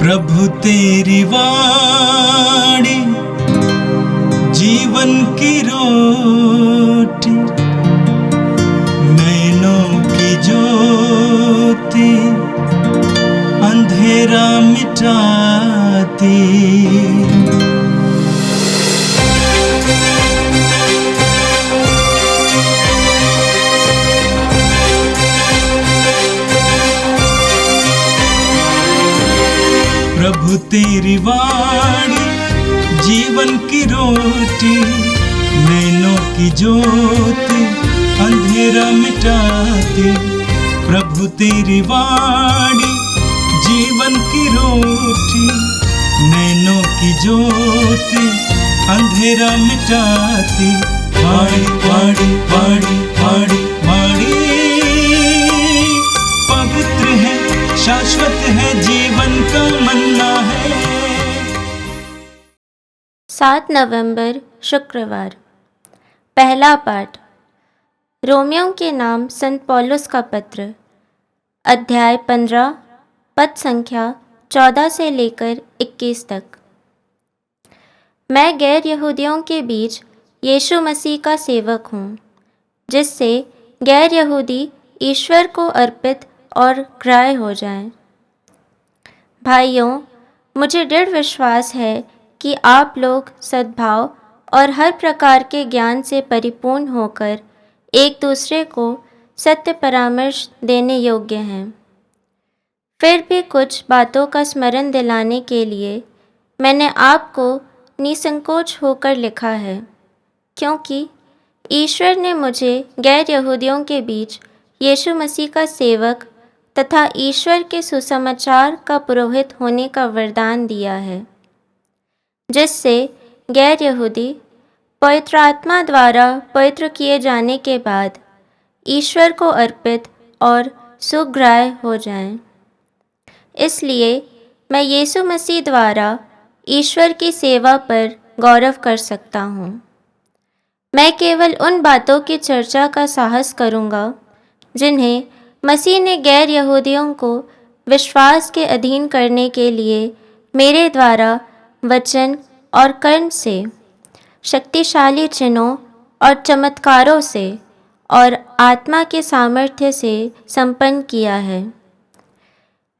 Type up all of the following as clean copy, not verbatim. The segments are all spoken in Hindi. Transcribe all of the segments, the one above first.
प्रभु तेरी वाणी जीवन की रोटी, नैनों की ज्योति अंधेरा मिटाती। प्रभु तेरी वाणी जीवन की रोटी, नैनों की ज्योति अंधेरा मिटाती। प्रभु तेरी वाणी जीवन की रोटी, नैनों की ज्योति अंधेरा मिटाती। वाणी वाणी वाणी वाणी वाणी पवित्र है, शाश्वत है, जीवन का मन्ना है। 7 नवंबर शुक्रवार। पहला पाठ रोमियों के नाम संत पौलुस का पत्र, अध्याय 15, पद संख्या 14 से लेकर 21 तक। मैं गैर यहूदियों के बीच यीशु मसीह का सेवक हूँ, जिससे गैर यहूदी ईश्वर को अर्पित और ग्राह्य हो जाएं। भाइयों, मुझे दृढ़ विश्वास है कि आप लोग सद्भाव और हर प्रकार के ज्ञान से परिपूर्ण होकर एक दूसरे को सत्य परामर्श देने योग्य हैं। फिर भी कुछ बातों का स्मरण दिलाने के लिए मैंने आपको निसंकोच होकर लिखा है, क्योंकि ईश्वर ने मुझे गैर यहूदियों के बीच यीशु मसीह का सेवक तथा ईश्वर के सुसमाचार का पुरोहित होने का वरदान दिया है, जिससे गैर यहूदी पवित्र आत्मा द्वारा पवित्र किए जाने के बाद ईश्वर को अर्पित और सुग्राह्य हो जाएं। इसलिए मैं यीशु मसीह द्वारा ईश्वर की सेवा पर गौरव कर सकता हूँ। मैं केवल उन बातों की चर्चा का साहस करूँगा जिन्हें मसीह ने गैर यहूदियों को विश्वास के अधीन करने के लिए मेरे द्वारा वचन और कर्म से, शक्तिशाली चिन्हों और चमत्कारों से और आत्मा के सामर्थ्य से संपन्न किया है।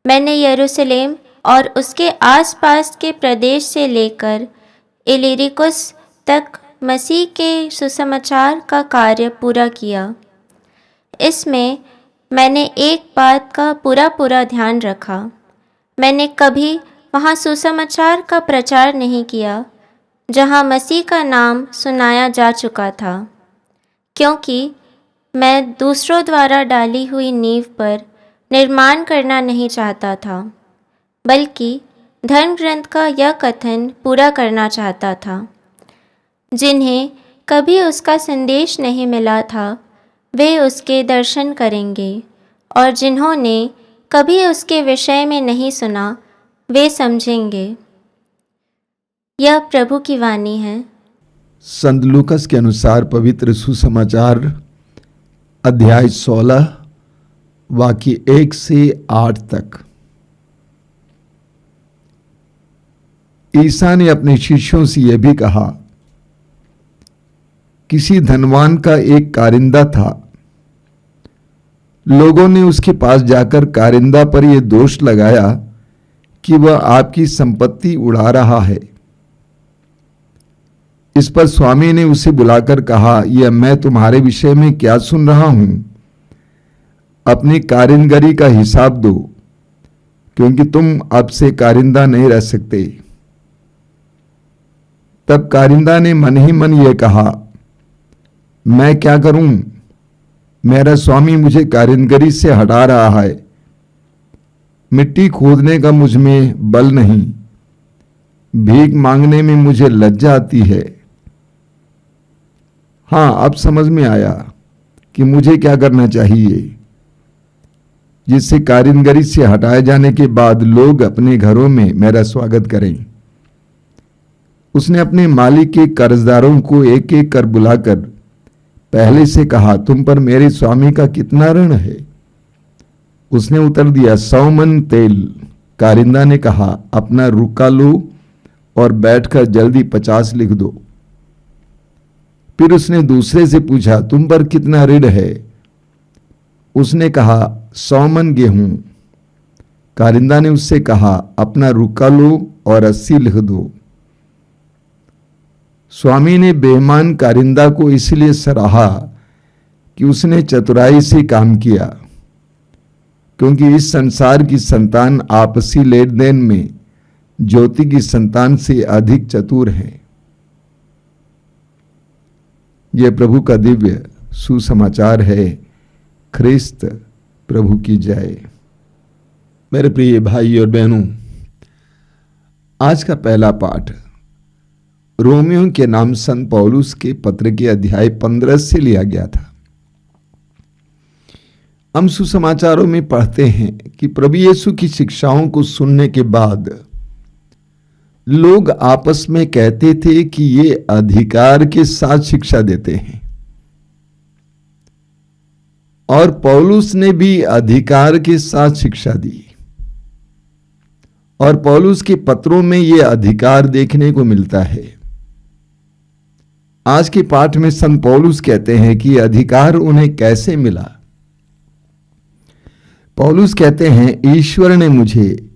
मैंने यरूशलेम और उसके आसपास के प्रदेश से लेकर इलिरिकुस तक मसीह के सुसमाचार का कार्य पूरा किया। इसमें मैंने एक बात का पूरा ध्यान रखा। मैंने कभी वहाँ सुसमाचार का प्रचार नहीं किया जहाँ मसीह का नाम सुनाया जा चुका था, क्योंकि मैं दूसरों द्वारा डाली हुई नींव पर निर्माण करना नहीं चाहता था, बल्कि धर्म ग्रंथ का यह कथन पूरा करना चाहता था। जिन्हें कभी उसका संदेश नहीं मिला था वे उसके दर्शन करेंगे, और जिन्होंने कभी उसके विषय में नहीं सुना वे समझेंगे। यह प्रभु की वाणी है। संत लूकस के अनुसार पवित्र सुसमाचार अध्याय 16 वाक्य 1 से 8 तक। ईसा ने अपने शिष्यों से यह भी कहा, किसी धनवान का एक कारिंदा था। लोगों ने उसके पास जाकर कारिंदा पर यह दोष लगाया कि वह आपकी संपत्ति उड़ा रहा है। इस पर स्वामी ने उसे बुलाकर कहा, यह मैं तुम्हारे विषय में क्या सुन रहा हूं? अपनी कारिंदगी का हिसाब दो, क्योंकि तुम अब से कारिंदा नहीं रह सकते। तब कारिंदा ने मन ही मन यह कहा, मैं क्या करूं? मेरा स्वामी मुझे कारिंदगी से हटा रहा है। मिट्टी खोदने का मुझ में बल नहीं, भीख मांगने में मुझे लज्जा आती है। हाँ, अब समझ में आया कि मुझे क्या करना चाहिए, जिससे कारिंदगी से हटाए जाने के बाद लोग अपने घरों में मेरा स्वागत करें। उसने अपने मालिक के कर्जदारों को एक एक कर बुलाकर पहले से कहा, तुम पर मेरे स्वामी का कितना ऋण है? उसने उत्तर दिया, 100 मन तेल। कारिंदा ने कहा, अपना रुका लो और बैठकर जल्दी 50 लिख दो। फिर उसने दूसरे से पूछा, तुम पर कितना ऋण है? उसने कहा, 100 मन गेहूं। कारिंदा ने उससे कहा, अपना रुका लो और 80 लिख दो। स्वामी ने बेईमान कारिंदा को इसलिए सराहा कि उसने चतुराई से काम किया, क्योंकि इस संसार की संतान आपसी लेन देन में ज्योति की संतान से अधिक चतुर है। यह प्रभु का दिव्य सुसमाचार है। ख्रिस्त प्रभु की जय। मेरे प्रिय भाई और बहनों, आज का पहला पाठ रोमियो के नाम संत पौलुस के पत्र के अध्याय 15 से लिया गया था। हम सुसमाचारों में पढ़ते हैं कि प्रभु यीशु की शिक्षाओं को सुनने के बाद लोग आपस में कहते थे कि ये अधिकार के साथ शिक्षा देते हैं, और पौलुस ने भी अधिकार के साथ शिक्षा दी, और पौलुस के पत्रों में यह अधिकार देखने को मिलता है। आज के पाठ में संत पौलुस कहते हैं कि अधिकार उन्हें कैसे मिला। पौलुस कहते हैं, ईश्वर ने मुझे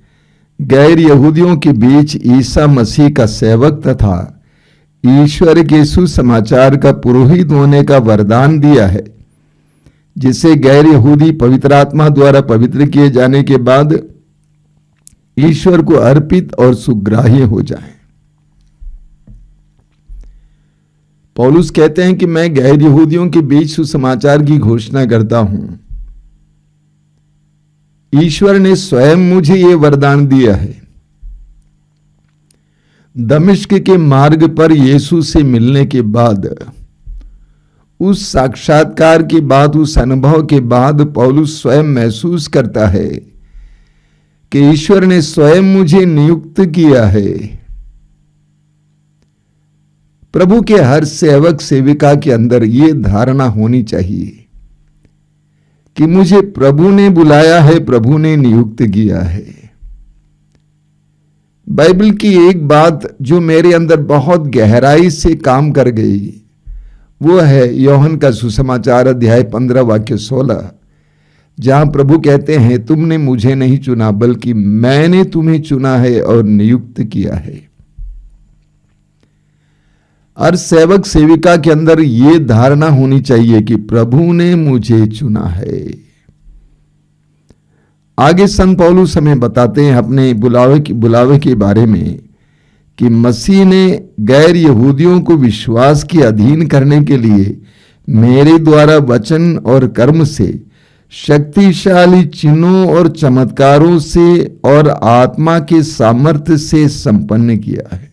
गैर यहूदियों के बीच ईसा मसीह का सेवक तथा ईश्वर के सुसमाचार का पुरोहित होने का वरदान दिया है, जिससे गैर यहूदी पवित्र आत्मा द्वारा पवित्र किए जाने के बाद ईश्वर को अर्पित और सुग्राह्य हो जाएं। पौलुस कहते हैं कि मैं गैर यहूदियों के बीच सुसमाचार की घोषणा करता हूं। ईश्वर ने स्वयं मुझे यह वरदान दिया है। दमिश्क के मार्ग पर यीशु से मिलने के बाद, उस साक्षात्कार के बाद, उस अनुभव के बाद पौलुस स्वयं महसूस करता है कि ईश्वर ने स्वयं मुझे नियुक्त किया है। प्रभु के हर सेवक सेविका के अंदर यह धारणा होनी चाहिए कि मुझे प्रभु ने बुलाया है, प्रभु ने नियुक्त किया है। बाइबल की एक बात जो मेरे अंदर बहुत गहराई से काम कर गई, वो है यूहन्ना का सुसमाचार अध्याय 15 वाक्य 16, जहां प्रभु कहते हैं, तुमने मुझे नहीं चुना बल्कि मैंने तुम्हें चुना है और नियुक्त किया है। हर सेवक सेविका के अंदर यह धारणा होनी चाहिए कि प्रभु ने मुझे चुना है। आगे संत पौलुस हमें बताते हैं अपने बुलावे के बारे में कि मसीह ने गैर यहूदियों को विश्वास के अधीन करने के लिए मेरे द्वारा वचन और कर्म से, शक्तिशाली चिन्हों और चमत्कारों से और आत्मा के सामर्थ्य से संपन्न किया है।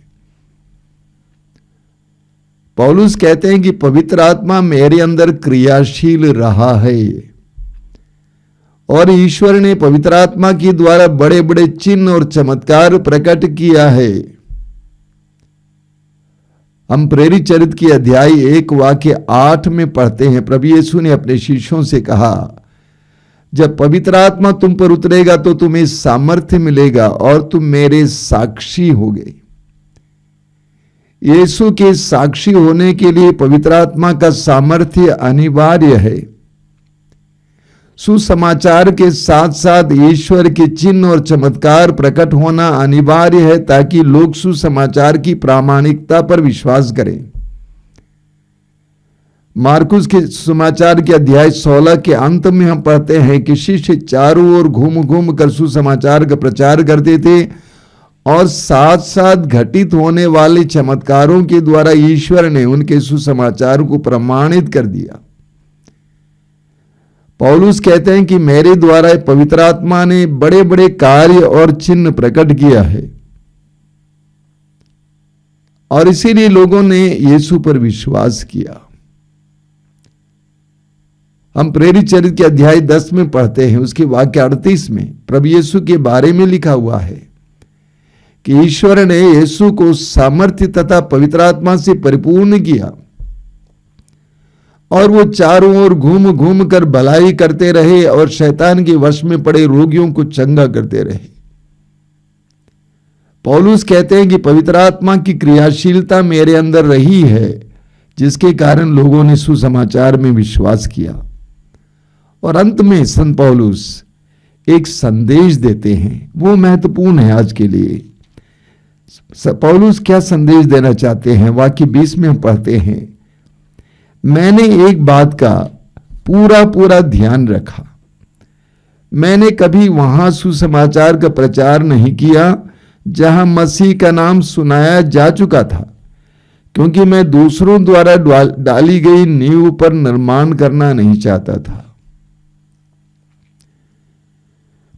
पौलुस कहते हैं कि पवित्र आत्मा मेरे अंदर क्रियाशील रहा है, और ईश्वर ने पवित्र आत्मा के द्वारा बड़े बड़े चिन्ह और चमत्कार प्रकट किया है। हम प्रेरित चरित्र की अध्याय 1 वाक्य 8 में पढ़ते हैं, प्रभु यीशु ने अपने शिष्यों से कहा, जब पवित्र आत्मा तुम पर उतरेगा तो तुम्हें सामर्थ्य मिलेगा और तुम मेरे साक्षी होगे। यीशु के साक्षी होने के लिए पवित्र आत्मा का सामर्थ्य अनिवार्य है। सुसमाचार के साथ साथ ईश्वर के चिन्ह और चमत्कार प्रकट होना अनिवार्य है, ताकि लोग सुसमाचार की प्रामाणिकता पर विश्वास करें। मार्कुस के सुसमाचार के अध्याय 16 के अंत में हम पढ़ते हैं कि शिष्य चारों ओर घूम घूम कर सुसमाचार का प्रचार करते थे, और साथ साथ घटित होने वाले चमत्कारों के द्वारा ईश्वर ने उनके सुसमाचार को प्रमाणित कर दिया। पौलुस कहते हैं कि मेरे द्वारा पवित्र आत्मा ने बड़े बड़े कार्य और चिन्ह प्रकट किया है, और इसीलिए लोगों ने यीशु पर विश्वास किया। हम प्रेरित चरित्र के अध्याय 10 में पढ़ते हैं, उसके वाक्य 38 में प्रभु यीशु के बारे में लिखा हुआ है कि ईश्वर ने यीशु को सामर्थ्य तथा पवित्र आत्मा से परिपूर्ण किया, और वो चारों ओर घूम घूम कर भलाई करते रहे और शैतान के वश में पड़े रोगियों को चंगा करते रहे। पौलुस कहते हैं कि पवित्र आत्मा की क्रियाशीलता मेरे अंदर रही है, जिसके कारण लोगों ने सुसमाचार में विश्वास किया। और अंत में संत पौलुस एक संदेश देते हैं, वो महत्वपूर्ण है आज के लिए। पौलुस क्या संदेश देना चाहते हैं? वाक्य 20 में हम पढ़ते हैं, मैंने एक बात का पूरा ध्यान रखा, मैंने कभी वहां सुसमाचार का प्रचार नहीं किया जहां मसीह का नाम सुनाया जा चुका था, क्योंकि मैं दूसरों द्वारा डाली गई नींव पर निर्माण करना नहीं चाहता था।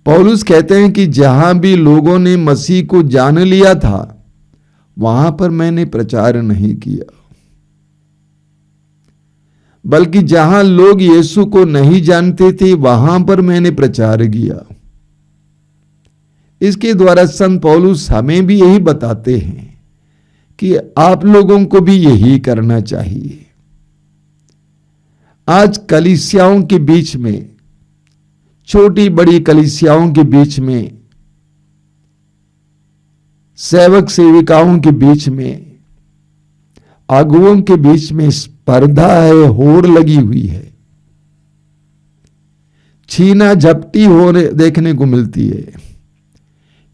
पौलुस कहते हैं कि जहां भी लोगों ने मसीह को जान लिया था, वहां पर मैंने प्रचार नहीं किया, बल्कि जहां लोग यीशु को नहीं जानते थे, वहां पर मैंने प्रचार किया। इसके द्वारा संत पौलुस हमें भी यही बताते हैं कि आप लोगों को भी यही करना चाहिए। आज कलीसियाओं के बीच में, छोटी बड़ी कलीसियाओं के बीच में, सेवक सेविकाओं के बीच में, अगुओं के बीच में स्पर्धा है, होड़ लगी हुई है, छीना झपटी होने देखने को मिलती है।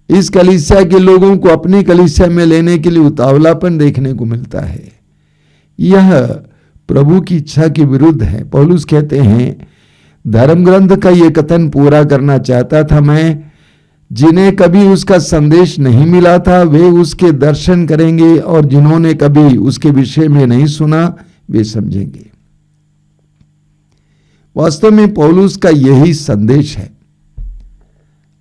इस कलीसिया के लोगों को अपनी कलीसिया में लेने के लिए उतावलापन देखने को मिलता है। यह प्रभु की इच्छा के विरुद्ध है। पौलुस कहते हैं, धर्म ग्रंथ का यह कथन पूरा करना चाहता था मैं, जिन्हें कभी उसका संदेश नहीं मिला था वे उसके दर्शन करेंगे, और जिन्होंने कभी उसके विषय में नहीं सुना वे समझेंगे। वास्तव में पौलुस का यही संदेश है।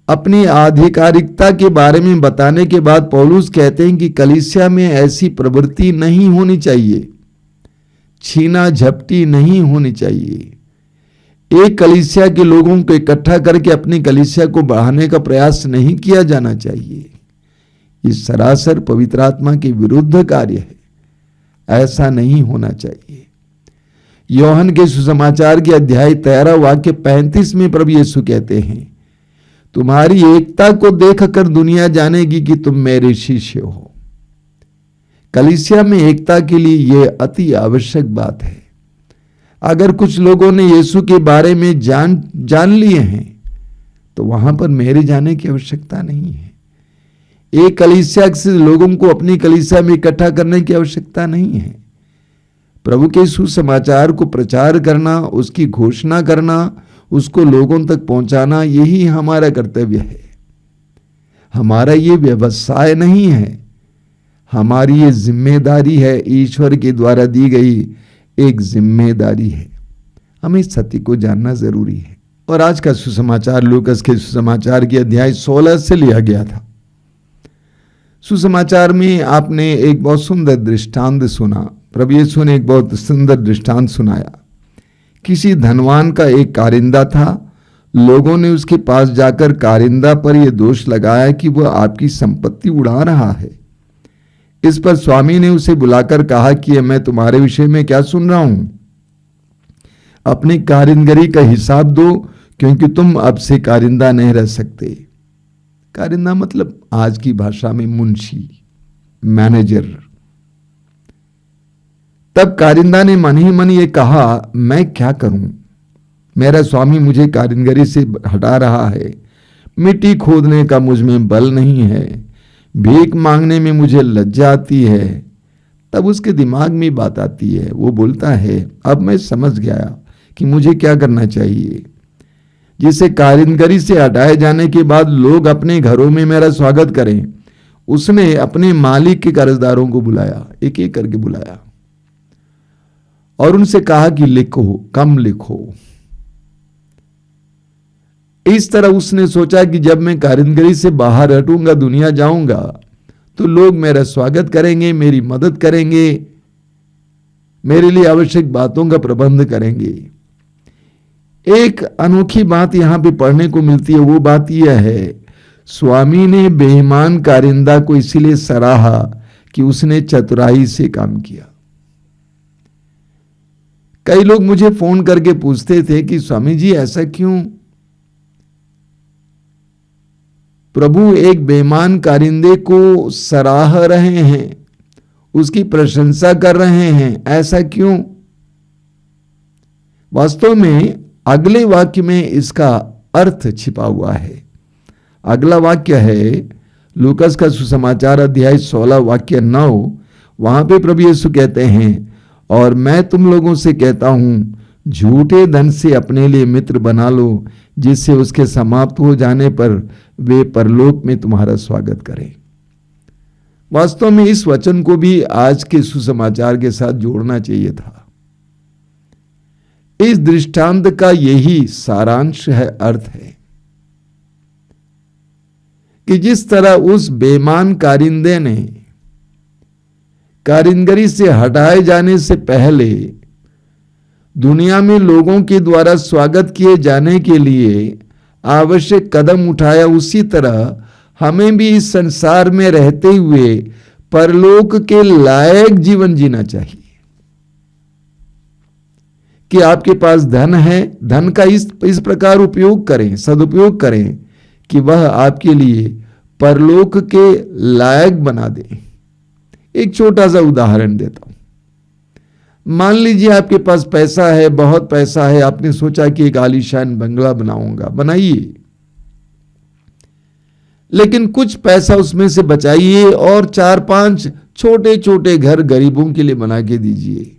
अपनी आधिकारिकता के बारे में बताने के बाद पौलुस कहते हैं कि कलीसिया में ऐसी प्रवृत्ति नहीं होनी चाहिए, छीना झपटी नहीं होनी चाहिए। एक कलीसिया के लोगों को इकट्ठा करके अपनी कलीसिया को बढ़ाने का प्रयास नहीं किया जाना चाहिए। ये सरासर पवित्र आत्मा के विरुद्ध कार्य है, ऐसा नहीं होना चाहिए। योहन के सुसमाचार के अध्याय 13 वाक्य 35 में प्रभु यीशु कहते हैं, तुम्हारी एकता को देखकर दुनिया जानेगी कि तुम मेरे शिष्य हो। कलीसिया में एकता के लिए यह अति आवश्यक बात है। अगर कुछ लोगों ने यीशु के बारे में जान लिए हैं, तो वहां पर मेरे जाने की आवश्यकता नहीं है। एक कलीसिया से लोगों को अपनी कलीसिया में इकट्ठा करने की आवश्यकता नहीं है। प्रभु के सुसमाचार को प्रचार करना, उसकी घोषणा करना, उसको लोगों तक पहुंचाना, यही हमारा कर्तव्य है। हमारा ये व्यवसाय नहीं है, हमारी ये जिम्मेदारी है, ईश्वर के द्वारा दी गई एक जिम्मेदारी है। हमें सत्य को जानना जरूरी है। और आज का सुसमाचार लूकास के सुसमाचार के अध्याय 16 से लिया गया था। सुसमाचार में आपने एक बहुत सुंदर दृष्टांत सुना। प्रभु यीशु ने एक बहुत सुंदर दृष्टांत सुनाया। किसी धनवान का एक कारिंदा था। लोगों ने उसके पास जाकर कारिंदा पर यह दोष लगाया कि वह आपकी संपत्ति उड़ा रहा है। इस पर स्वामी ने उसे बुलाकर कहा कि मैं तुम्हारे विषय में क्या सुन रहा हूं, अपनी कारिंदगी का हिसाब दो, क्योंकि तुम अब से कारिंदा नहीं रह सकते। कारिंदा मतलब आज की भाषा में मुंशी, मैनेजर। तब कारिंदा ने मन ही मन ये कहा, मैं क्या करूं, मेरा स्वामी मुझे कारिंदगी से हटा रहा है, मिट्टी खोदने का मुझ में बल नहीं है, भीख मांगने में मुझे लज्जा आती है। तब उसके दिमाग में बात आती है, वो बोलता है, अब मैं समझ गया कि मुझे क्या करना चाहिए। जिसे कारिंदगी से हटाए जाने के बाद लोग अपने घरों में मेरा स्वागत करें, उसने अपने मालिक के कर्जदारों को बुलाया, एक एक करके बुलाया, और उनसे कहा कि लिखो, कम लिखो। इस तरह उसने सोचा कि जब मैं कारिंदगी से बाहर हटूंगा, दुनिया जाऊंगा, तो लोग मेरा स्वागत करेंगे, मेरी मदद करेंगे, मेरे लिए आवश्यक बातों का प्रबंध करेंगे। एक अनोखी बात यहां पे पढ़ने को मिलती है। वो बात यह है, स्वामी ने बेईमान कारिंदा को इसीलिए सराहा कि उसने चतुराई से काम किया। कई लोग मुझे फोन करके पूछते थे कि स्वामी जी ऐसा क्यों, प्रभु एक बेईमान कारिंदे को सराह रहे हैं, उसकी प्रशंसा कर रहे हैं। ऐसा क्यों? वास्तव में अगले वाक्य में इसका अर्थ छिपा हुआ है। अगला वाक्य है लूकास का सुसमाचार अध्याय 16 वाक्य 9। वहां पे प्रभु यीशु कहते हैं, और मैं तुम लोगों से कहता हूं, झूठे धन से अपने लिए मित्र बना लो, जिससे उसके समाप्त हो जाने पर वे परलोक में तुम्हारा स्वागत करें। वास्तव में इस वचन को भी आज के सुसमाचार के साथ जोड़ना चाहिए था। इस दृष्टांत का यही सारांश है, अर्थ है कि जिस तरह उस बेईमान कारिंदे ने कारीगरी से हटाए जाने से पहले दुनिया में लोगों के द्वारा स्वागत किए जाने के लिए आवश्यक कदम उठाया, उसी तरह हमें भी इस संसार में रहते हुए परलोक के लायक जीवन जीना चाहिए। कि आपके पास धन है, धन का इस प्रकार उपयोग करें, सदुपयोग करें कि वह आपके लिए परलोक के लायक बना दे। एक छोटा सा उदाहरण देता हूं। मान लीजिए आपके पास पैसा है, बहुत पैसा है, आपने सोचा कि एक आलीशान बंगला बनाऊंगा, बनाइए, लेकिन कुछ पैसा उसमें से बचाइए और 4-5 छोटे छोटे घर गरीबों के लिए बना के दीजिए।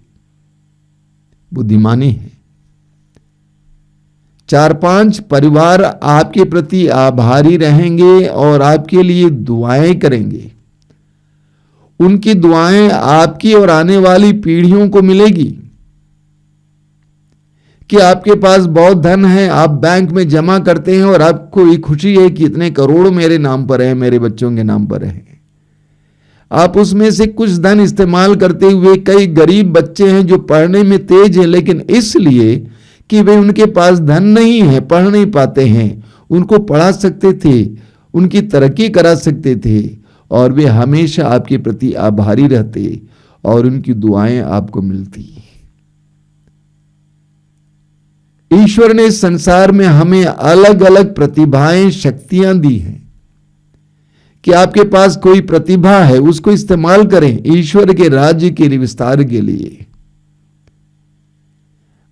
बुद्धिमानी है। 4-5 परिवार आपके प्रति आभारी रहेंगे और आपके लिए दुआएं करेंगे। उनकी दुआएं आपकी और आने वाली पीढ़ियों को मिलेगी। कि आपके पास बहुत धन है, आप बैंक में जमा करते हैं और आपको ये खुशी है कि इतने करोड़ मेरे नाम पर है, मेरे बच्चों के नाम पर है। आप उसमें से कुछ धन इस्तेमाल करते हुए, कई गरीब बच्चे हैं जो पढ़ने में तेज हैं, लेकिन इसलिए कि वे उनके पास धन नहीं है, पढ़ नहीं पाते हैं, उनको पढ़ा सकते थे, उनकी तरक्की करा सकते थे, और वे हमेशा आपके प्रति आभारी रहते और उनकी दुआएं आपको मिलती। ईश्वर ने संसार में हमें अलग अलग प्रतिभाएं, शक्तियां दी हैं कि आपके पास कोई प्रतिभा है, उसको इस्तेमाल करें ईश्वर के राज्य के विस्तार के लिए।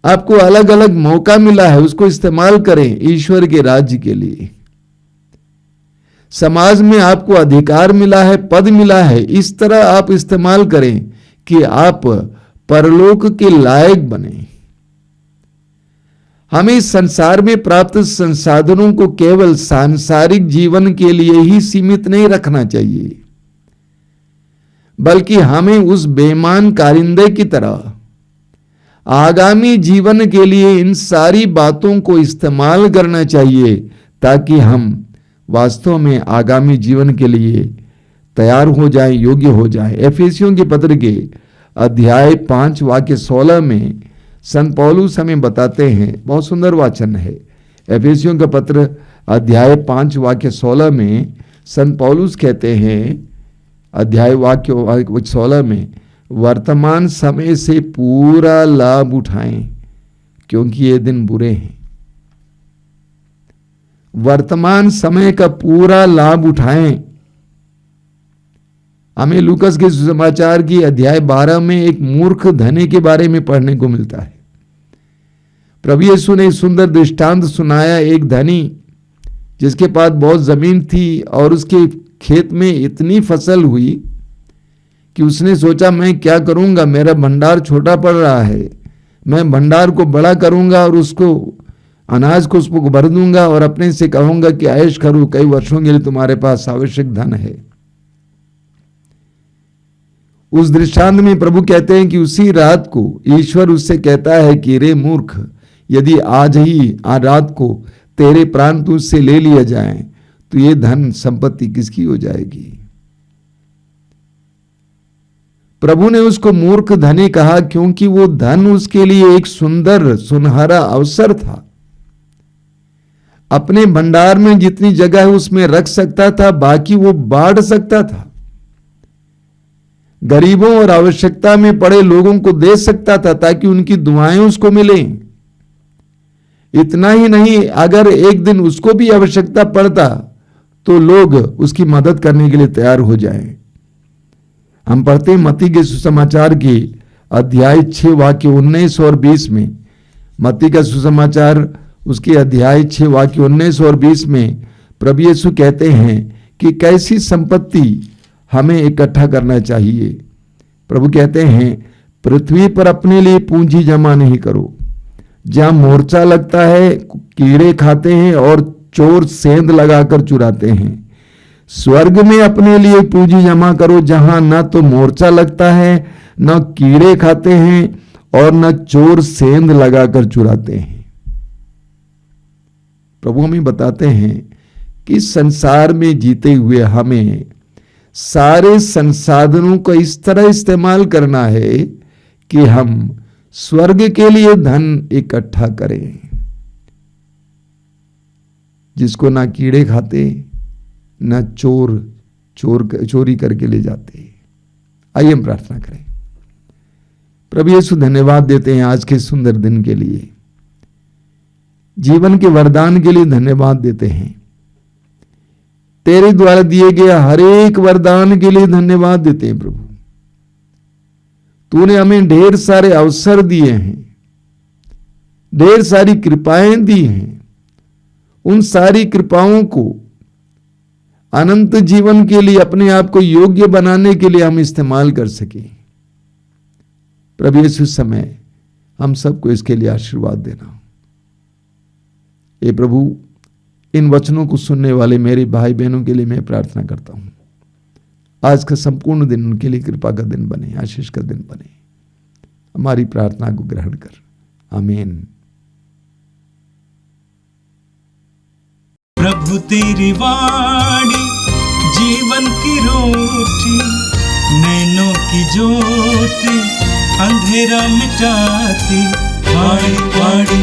आपको अलग अलग मौका मिला है, उसको इस्तेमाल करें ईश्वर के राज्य के लिए। समाज में आपको अधिकार मिला है, पद मिला है, इस तरह आप इस्तेमाल करें कि आप परलोक के लायक बने। हमें इस संसार में प्राप्त संसाधनों को केवल सांसारिक जीवन के लिए ही सीमित नहीं रखना चाहिए, बल्कि हमें उस बेईमान कारिंदे की तरह आगामी जीवन के लिए इन सारी बातों को इस्तेमाल करना चाहिए, ताकि हम वास्तव में आगामी जीवन के लिए तैयार हो जाए, योग्य हो जाए। एफेसियों के पत्र के अध्याय 5 वाक्य 16 में संत पौलुस हमें बताते हैं, बहुत सुंदर वचन है। एफेसियों का पत्र अध्याय 5 वाक्य 16 में संत पौलुस कहते हैं, अध्याय वाक्य 16 में, वर्तमान समय से पूरा लाभ उठाएं क्योंकि ये दिन बुरे हैं। वर्तमान समय का पूरा लाभ उठाएं। हमें लूकास के सुसमाचार की अध्याय 12 में एक मूर्ख धनी के बारे में पढ़ने को मिलता है। प्रभु यीशु ने सुंदर दृष्टांत सुनाया। एक धनी जिसके पास बहुत जमीन थी और उसके खेत में इतनी फसल हुई कि उसने सोचा मैं क्या करूंगा, मेरा भंडार छोटा पड़ रहा है, मैं भंडार को बड़ा करूंगा और उसको अनाज को उसको भर दूंगा और अपने से कहूंगा कि ऐश करो, कई वर्षों के लिए तुम्हारे पास आवश्यक धन है। उस दृष्टांत में प्रभु कहते हैं कि उसी रात को ईश्वर उससे कहता है कि रे मूर्ख, यदि आज रात को तेरे प्राण तुझसे ले लिया जाए तो ये धन संपत्ति किसकी हो जाएगी। प्रभु ने उसको मूर्ख धनी कहा क्योंकि वो धन उसके लिए एक सुंदर सुनहरा अवसर था। अपने भंडार में जितनी जगह है उसमें रख सकता था, बाकी वो बांट सकता था, गरीबों और आवश्यकता में पड़े लोगों को दे सकता था ताकि उनकी दुआएं उसको मिलें। इतना ही नहीं, अगर एक दिन उसको भी आवश्यकता पड़ता तो लोग उसकी मदद करने के लिए तैयार हो जाएं। हम पढ़ते हैं मत्ती के सुसमाचार के अध्याय 6 वाक्य 19 और 20 में। मत्ती का सुसमाचार उसके अध्याय 6 वाक्य 19 और 20 में प्रभु यीशु कहते हैं कि कैसी संपत्ति हमें इकट्ठा करना चाहिए। प्रभु कहते हैं, पृथ्वी पर अपने लिए पूंजी जमा नहीं करो, जहां मोर्चा लगता है, कीड़े खाते हैं और चोर सेंध लगाकर चुराते हैं। स्वर्ग में अपने लिए पूंजी जमा करो, जहां न तो मोर्चा लगता है, न कीड़े खाते हैं और न चोर सेंध लगाकर चुराते हैं। प्रभु हमें बताते हैं कि संसार में जीते हुए हमें सारे संसाधनों को इस तरह इस्तेमाल करना है कि हम स्वर्ग के लिए धन इकट्ठा करें, जिसको ना कीड़े खाते, ना चोरी करके ले जाते। आइए हम प्रार्थना करें। प्रभु यीशु धन्यवाद देते हैं आज के सुंदर दिन के लिए, जीवन के वरदान के लिए धन्यवाद देते हैं। तेरे द्वारा दिए गए हर एक वरदान के लिए धन्यवाद देते हैं। प्रभु तूने हमें ढेर सारे अवसर दिए हैं, ढेर सारी कृपाएं दी हैं। उन सारी कृपाओं को अनंत जीवन के लिए, अपने आप को योग्य बनाने के लिए हम इस्तेमाल कर सके। प्रभु यीशु समय हम सबको इसके लिए आशीर्वाद देना। ये प्रभु इन वचनों को सुनने वाले मेरे भाई बहनों के लिए मैं प्रार्थना करता हूं, आज का संपूर्ण दिन उनके लिए कृपा का दिन बने, आशीष का दिन बने। हमारी प्रार्थना को ग्रहण कर, आमीन। प्रभु तेरी वाणी जीवन की रोटी, नैनों की ज्योति अंधेरा मिटाती। वाणी वाणी